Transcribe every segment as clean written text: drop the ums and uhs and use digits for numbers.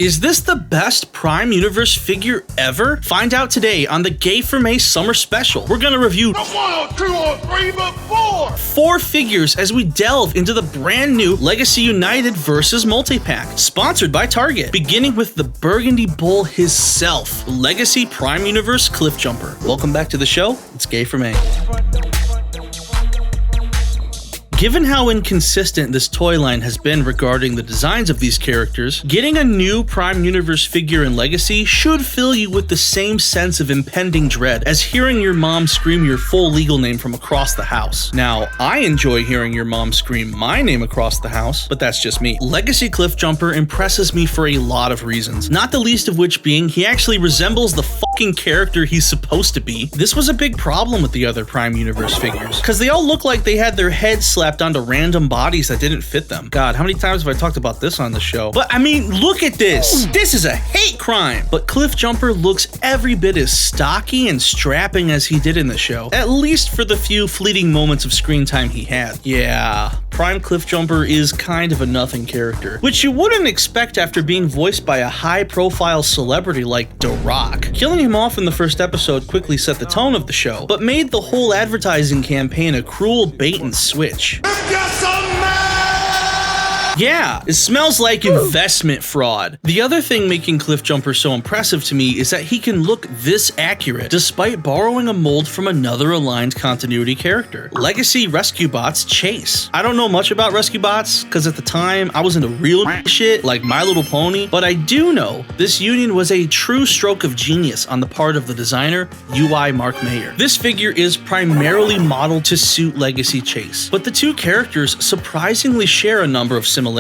Is this the best Prime Universe figure ever? Find out today on the Gei4Mei Summer Special. We're gonna review 1, 2, 3, 4 figures as we delve into the brand new Legacy United vs. Multipack, sponsored by Target, beginning with the Burgundy Bull himself, Legacy Prime Universe Cliffjumper. Welcome back to the show, it's Gei4Mei. Given how inconsistent this toy line has been regarding the designs of these characters, getting a new Prime Universe figure in Legacy should fill you with the same sense of impending dread as hearing your mom scream your full legal name from across the house. Now, I enjoy hearing your mom scream my name across the house, but that's just me. Legacy Cliffjumper impresses me for a lot of reasons, not the least of which being he actually resembles the fucking character he's supposed to be. This was a big problem with the other Prime Universe figures, because they all look like they had their heads slapped onto random bodies that didn't fit them. God, how many times have I talked about this on the show? But I mean, look at this. This is a hate crime. But Cliffjumper looks every bit as stocky and strapping as he did in the show, at least for the few fleeting moments of screen time he had. Yeah, Prime Cliffjumper is kind of a nothing character, which you wouldn't expect after being voiced by a high-profile celebrity like The Rock. Killing him off in the first episode quickly set the tone of the show, but made the whole advertising campaign a cruel bait and switch. Yeah, it smells like investment fraud. The other thing making Cliffjumper so impressive to me is that he can look this accurate despite borrowing a mold from another aligned continuity character, Legacy Rescue Bots Chase. I don't know much about Rescue Bots because at the time I was into real shit like My Little Pony, but I do know this union was a true stroke of genius on the part of the designer, UI Mark Mayer. This figure is primarily modeled to suit Legacy Chase, but the two characters surprisingly share a number of similarities,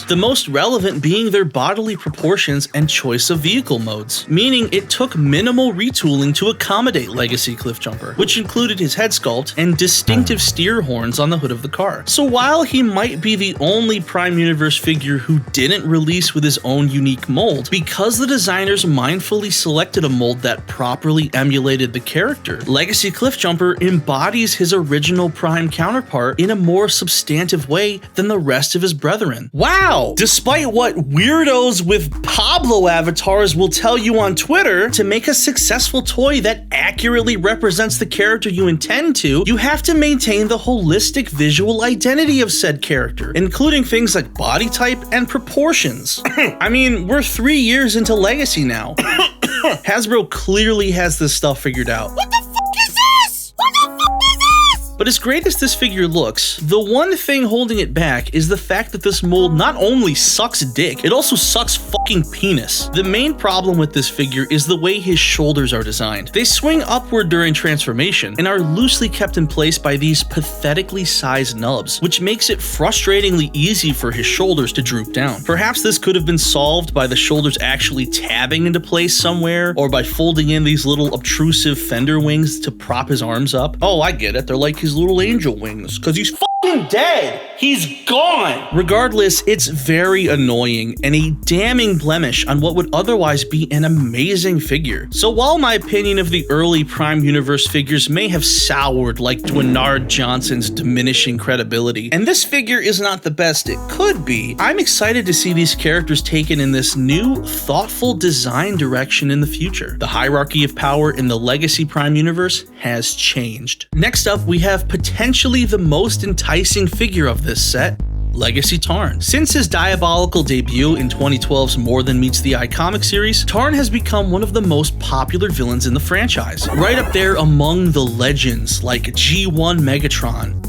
the most relevant being their bodily proportions and choice of vehicle modes, meaning it took minimal retooling to accommodate Legacy Cliffjumper, which included his head sculpt and distinctive steer horns on the hood of the car. So while he might be the only Prime Universe figure who didn't release with his own unique mold, because the designers mindfully selected a mold that properly emulated the character, Legacy Cliffjumper embodies his original Prime counterpart in a more substantive way than the rest of his brethren. Wow! Despite what weirdos with Pablo avatars will tell you on Twitter, to make a successful toy that accurately represents the character you intend to, you have to maintain the holistic visual identity of said character, including things like body type and proportions. I mean, we're 3 years into Legacy now. Hasbro clearly has this stuff figured out. What the fuck is this? What the fuck is this? But as great as this figure looks, the one thing holding it back is the fact that this mold not only sucks dick, it also sucks fucking penis. The main problem with this figure is the way his shoulders are designed. They swing upward during transformation and are loosely kept in place by these pathetically sized nubs, which makes it frustratingly easy for his shoulders to droop down. Perhaps this could have been solved by the shoulders actually tabbing into place somewhere, or by folding in these little obtrusive fender wings to prop his arms up. Oh, I get it, they're like his little angel wings, because he's fucking dead. He's gone. Regardless, it's very annoying and a damning blemish on what would otherwise be an amazing figure. So while my opinion of the early Prime Universe figures may have soured like Dwynard Johnson's diminishing credibility, and this figure is not the best it could be, I'm excited to see these characters taken in this new, thoughtful design direction in the future. The hierarchy of power in the Legacy Prime Universe has changed. Next up, we have potentially the most enticing figure of this set, Legacy Tarn. Since his diabolical debut in 2012's More Than Meets the Eye comic series, Tarn has become one of the most popular villains in the franchise, right up there among the legends like G1 Megatron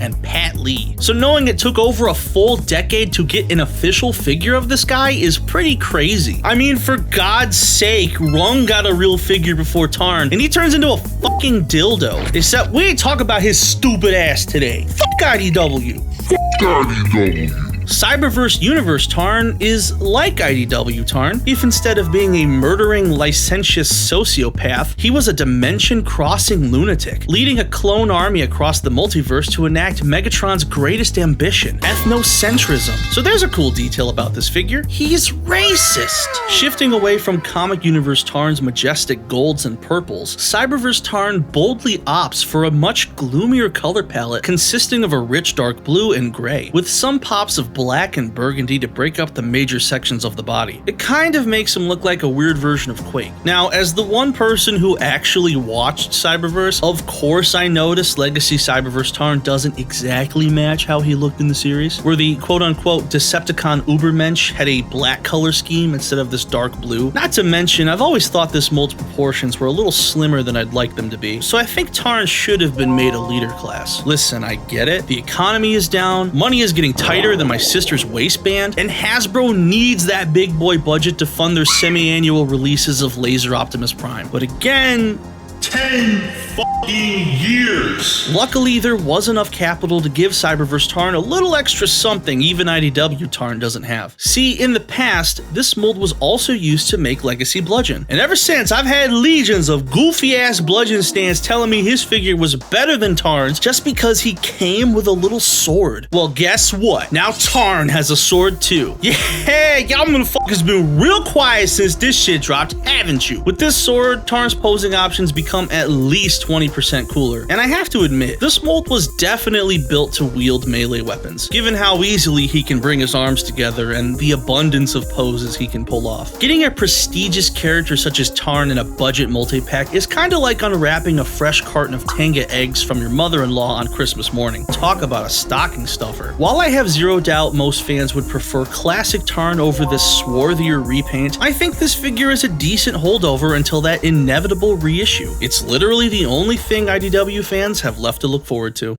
and Pat Lee. So knowing it took over a full decade to get an official figure of this guy is pretty crazy. I mean, for God's sake, Rung got a real figure before Tarn, and he turns into a fucking dildo. Except we ain't talk about his stupid ass today. Fuck IDW. Cyberverse Universe Tarn is like IDW Tarn, if instead of being a murdering, licentious sociopath, he was a dimension-crossing lunatic, leading a clone army across the multiverse to enact Megatron's greatest ambition, ethnocentrism. So there's a cool detail about this figure. He's racist! Shifting away from Comic Universe Tarn's majestic golds and purples, Cyberverse Tarn boldly opts for a much gloomier color palette consisting of a rich dark blue and gray, with some pops of black and burgundy to break up the major sections of the body. It kind of makes him look like a weird version of Quake. Now, as the one person who actually watched Cyberverse, of course I noticed Legacy Cyberverse Tarn doesn't exactly match how he looked in the series, where the quote-unquote Decepticon Ubermensch had a black color scheme instead of this dark blue. Not to mention, I've always thought this mold's proportions were a little slimmer than I'd like them to be, so I think Tarn should have been made a leader class. Listen, I get it, the economy is down, money is getting tighter than my sister's waistband, and Hasbro needs that big boy budget to fund their semi-annual releases of Laser Optimus Prime. But again, 10 fucking years. Luckily, there was enough capital to give Cyberverse Tarn a little extra something even IDW Tarn doesn't have. See, in the past, this mold was also used to make Legacy Bludgeon, and ever since, I've had legions of goofy-ass Bludgeon stands telling me his figure was better than Tarn's just because he came with a little sword. Well, guess what? Now Tarn has a sword too. Yeah, y'all motherfuckers been real quiet since this shit dropped, haven't you? With this sword, Tarn's posing options become at least 20% cooler, and I have to admit, this mold was definitely built to wield melee weapons, given how easily he can bring his arms together and the abundance of poses he can pull off. Getting a prestigious character such as Tarn in a budget multi-pack is kinda like unwrapping a fresh carton of Tanga eggs from your mother-in-law on Christmas morning. Talk about a stocking stuffer. While I have zero doubt most fans would prefer classic Tarn over this swarthier repaint, I think this figure is a decent holdover until that inevitable reissue. It's literally the only thing IDW fans have left to look forward to.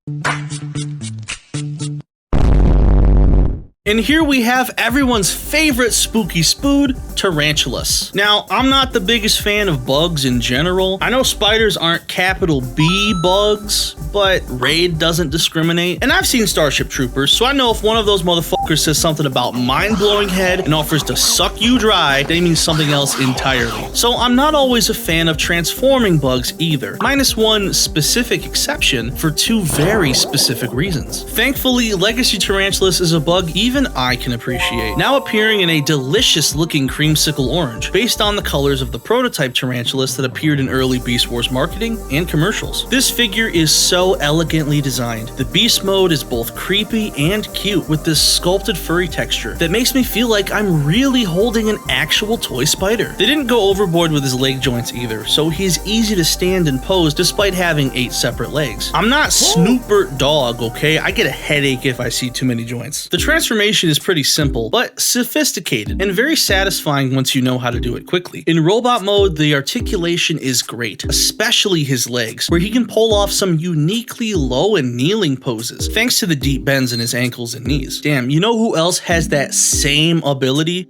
And here we have everyone's favorite spooky spood, Tarantulas. Now, I'm not the biggest fan of bugs in general. I know spiders aren't capital B bugs, but Raid doesn't discriminate. And I've seen Starship Troopers, so I know if one of those motherfuckers says something about mind-blowing head and offers to suck you dry, they mean something else entirely. So I'm not always a fan of transforming bugs either, minus one specific exception for two very specific reasons. Thankfully, Legacy Tarantulas is a bug even I can appreciate, now appearing in a delicious looking creamsicle orange, based on the colors of the prototype Tarantulas that appeared in early Beast Wars marketing and commercials. This figure is so elegantly designed. The Beast mode is both creepy and cute with this sculpted furry texture that makes me feel like I'm really holding an actual toy spider. They didn't go overboard with his leg joints either, so he's easy to stand and pose despite having 8 separate legs. I'm not Snoopert Dog, okay? I get a headache if I see too many joints. The transformation is pretty simple, but sophisticated, and very satisfying once you know how to do it quickly. In robot mode, the articulation is great, especially his legs, where he can pull off some uniquely low and kneeling poses, thanks to the deep bends in his ankles and knees. Damn, you know who else has that same ability?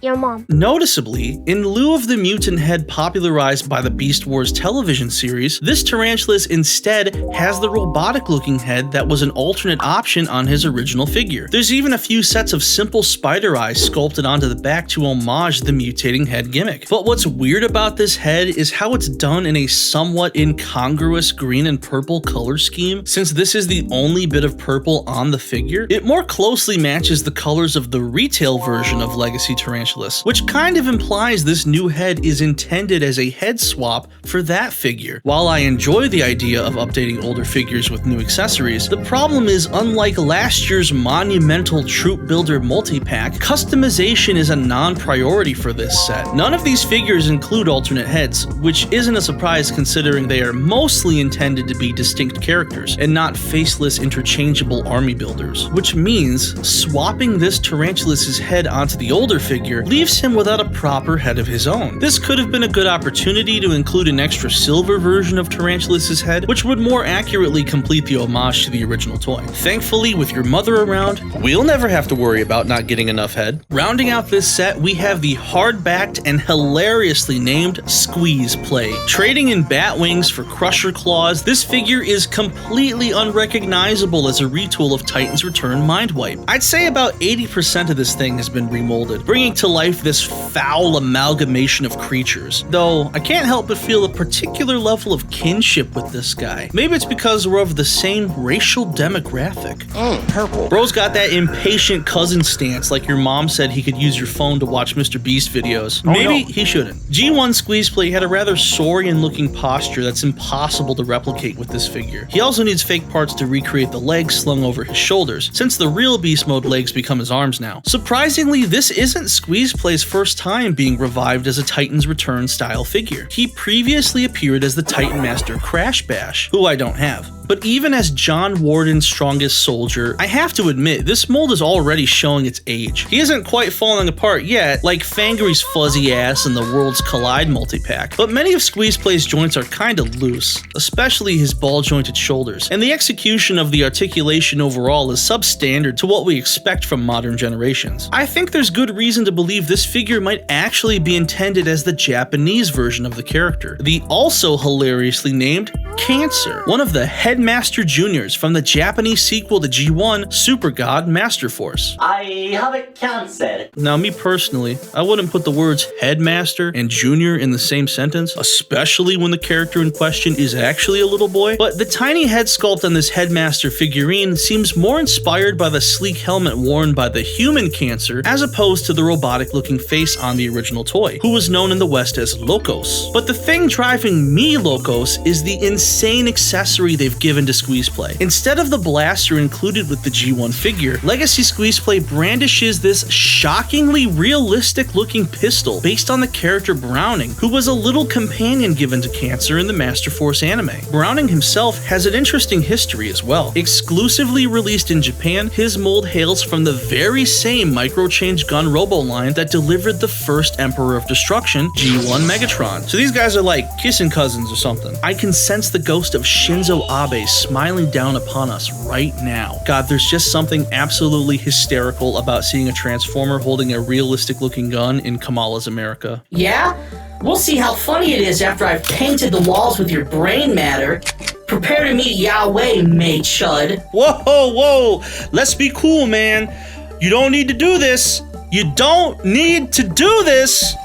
Your mom. Noticeably, in lieu of the mutant head popularized by the Beast Wars television series, this Tarantulas instead has the robotic-looking head that was an alternate option on his original figure. There's even a few sets of simple spider eyes sculpted onto the back to homage the mutating head gimmick. But what's weird about this head is how it's done in a somewhat incongruous green and purple color scheme. Since this is the only bit of purple on the figure, it more closely matches the colors of the retail version of Legacy Tarantulas, which kind of implies this new head is intended as a head swap for that figure. While I enjoy the idea of updating older figures with new accessories, the problem is, unlike last year's monumental Troop Builder multi-pack, customization is a non-priority for this set. None of these figures include alternate heads, which isn't a surprise considering they are mostly intended to be distinct characters and not faceless interchangeable army builders, which means swapping this Tarantulas' head onto the older figure leaves him without a proper head of his own. This could have been a good opportunity to include an extra silver version of Tarantulas' head, which would more accurately complete the homage to the original toy. Thankfully, with your mother around, we'll never have to worry about not getting enough head. Rounding out this set, we have the hard-backed and hilariously named Squeeze Play. Trading in bat wings for crusher claws, this figure is completely unrecognizable as a retool of Titan's Return Mind Wipe. I'd say about 80% of this thing has been remolded, bringing to to life this foul amalgamation of creatures. Though, I can't help but feel a particular level of kinship with this guy. Maybe it's because we're of the same racial demographic. Purple. Bro's got that impatient cousin stance, like your mom said he could use your phone to watch Mr. Beast videos. Maybe he shouldn't. G1 Squeeze Play had a rather saurian looking posture that's impossible to replicate with this figure. He also needs fake parts to recreate the legs slung over his shoulders, since the real Beast Mode legs become his arms now. Surprisingly, this isn't Squeeze Play's first time being revived as a Titan's Return style figure. He previously appeared as the Titan Master Crash Bash, who I don't have. But even as John Warden's strongest soldier, I have to admit, this mold is already showing its age. He isn't quite falling apart yet, like Fangary's fuzzy ass in the Worlds Collide multi-pack, but many of Squeeze Play's joints are kinda loose, especially his ball-jointed shoulders, and the execution of the articulation overall is substandard to what we expect from modern generations. I think there's good reason to believe this figure might actually be intended as the Japanese version of the character, the also hilariously named Cancer, one of the Headmaster Juniors from the Japanese sequel to G1, Super God Master Force. I have a cancer. Now, me personally, I wouldn't put the words Headmaster and Junior in the same sentence, especially when the character in question is actually a little boy, but the tiny head sculpt on this Headmaster figurine seems more inspired by the sleek helmet worn by the human Cancer as opposed to the robotic-looking face on the original toy, who was known in the West as Locos. But the thing driving me Locos is the insane accessory they've given to Squeeze Play. Instead of the blaster included with the G1 figure, Legacy Squeeze Play brandishes this shockingly realistic looking pistol based on the character Browning, who was a little companion given to Cancer in the Master Force anime. Browning himself has an interesting history as well. Exclusively released in Japan, his mold hails from the very same micro-change gun robo line that delivered the first Emperor of Destruction, G1 Megatron. So these guys are like kissing cousins or something. I can sense the ghost of Shinzo Abe smiling down upon us right now. God, there's just something absolutely hysterical about seeing a Transformer holding a realistic looking gun in Kamala's America. Yeah? We'll see how funny it is after I've painted the walls with your brain matter. Prepare to meet Yahweh, Mei-Chud. Whoa, let's be cool, man. You don't need to do this. You don't need to do this.